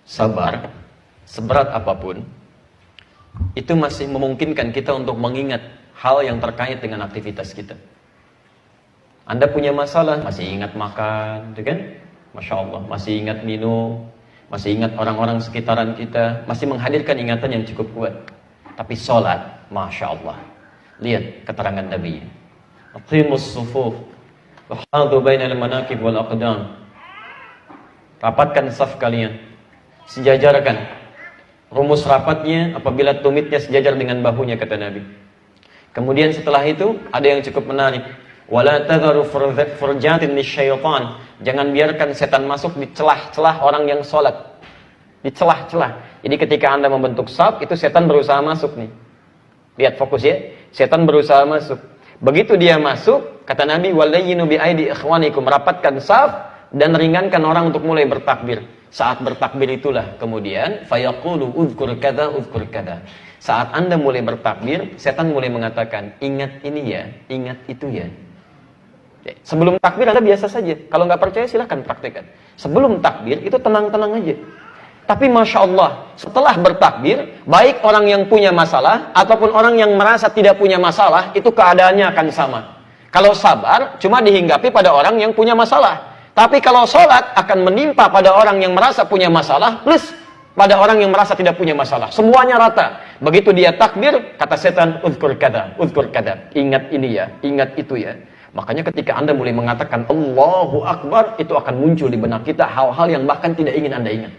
Sabar, seberat apapun, itu masih memungkinkan kita untuk mengingat hal yang terkait dengan aktivitas kita. Anda punya masalah, masih ingat makan, kan? Masya Allah, masih ingat minum, masih ingat orang-orang sekitaran kita, masih menghadirkan ingatan yang cukup kuat. Tapi sholat, Masya Allah, lihat keterangan Nabi. Aqimus sufuf, wahadu bainal manakib wal aqdam. Rapatkan saf kalian, sejajarkan. Rumus rapatnya apabila tumitnya sejajar dengan bahunya, kata Nabi. Kemudian setelah itu ada yang cukup menarik. Wala tadharu furjatin lisyaitan. Jangan biarkan setan masuk di celah-celah orang yang sholat. Di celah-celah. Jadi ketika Anda membentuk saf, itu setan berusaha masuk nih. Lihat fokus ya. Setan berusaha masuk. Begitu dia masuk, kata Nabi, walayyinu bi'aidi ikhwanikum, rapatkan saf dan ringankan orang untuk mulai bertakbir. Saat bertakbir itulah kemudian fayaqulu uzkur kadza uzkur kadza. Saat Anda mulai bertakbir, setan mulai mengatakan, ingat ini ya, ingat itu ya. Sebelum takbir Anda biasa saja. Kalau nggak percaya silahkan praktekkan. Sebelum takbir itu tenang-tenang aja. Tapi Masya Allah, setelah bertakbir, baik orang yang punya masalah ataupun orang yang merasa tidak punya masalah, itu keadaannya akan sama. Kalau sabar, cuma dihinggapi pada orang yang punya masalah. Tapi kalau sholat, akan menimpa pada orang yang merasa punya masalah, plus pada orang yang merasa tidak punya masalah. Semuanya rata. Begitu dia takbir, kata setan, uzkur kada, ingat ini ya, ingat itu ya. Makanya ketika Anda mulai mengatakan Allahu Akbar, itu akan muncul di benak kita hal-hal yang bahkan tidak ingin Anda ingat.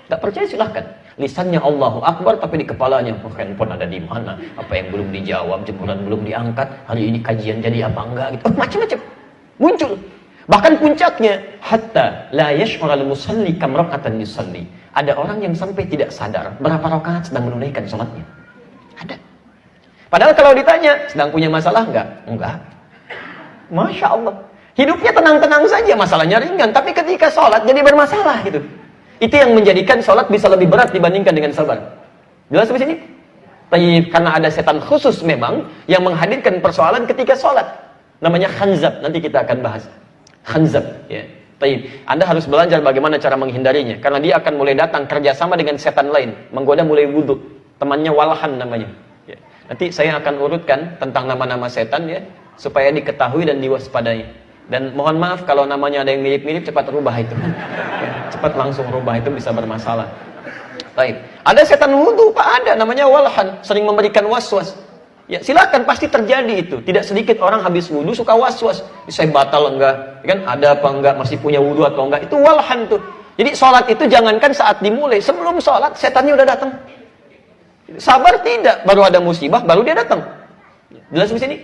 Tak percaya silahkan. Lisannya Allahu Akbar, tapi di kepalanya, handphone ada di mana? Apa yang belum dijawab, jemuran belum diangkat, hari ini kajian jadi apa enggak gitu. Macam-macam muncul. Bahkan puncaknya, hatta la yash'ural musalli kam raka'atan yusalli. Ada orang yang sampai tidak sadar berapa rakaat sedang menunaikan salatnya. Ada. Padahal kalau ditanya, sedang punya masalah enggak? Enggak. Masya Allah. Hidupnya tenang-tenang saja, masalahnya ringan, tapi ketika salat jadi bermasalah gitu. Itu yang menjadikan sholat bisa lebih berat dibandingkan dengan sabar. Jelas di sini? Tapi karena ada setan khusus memang yang menghadirkan persoalan ketika sholat. Namanya khanzab. Nanti kita akan bahas. Khanzab. Ya. Tapi Anda harus belajar bagaimana cara menghindarinya. Karena dia akan mulai datang kerjasama dengan setan lain. Menggoda mulai wudhu. Temannya Walhan namanya. Ya. Nanti saya akan urutkan tentang nama-nama setan ya, supaya diketahui dan diwaspadai. Dan mohon maaf kalau namanya ada yang mirip-mirip, cepat rubah itu. Ya, cepat langsung rubah, itu bisa bermasalah. Baik. Ada setan wudhu, Pak, ada namanya Walhan, sering memberikan waswas. Ya, silakan, pasti terjadi itu. Tidak sedikit orang habis wudhu suka waswas. Saya batal enggak? Kan ada apa enggak? Masih punya wudhu atau enggak? Itu Walhan tuh. Jadi sholat itu jangankan saat dimulai, sebelum sholat setannya udah datang. Sabar tidak, baru ada musibah baru dia datang. Jelas di sini?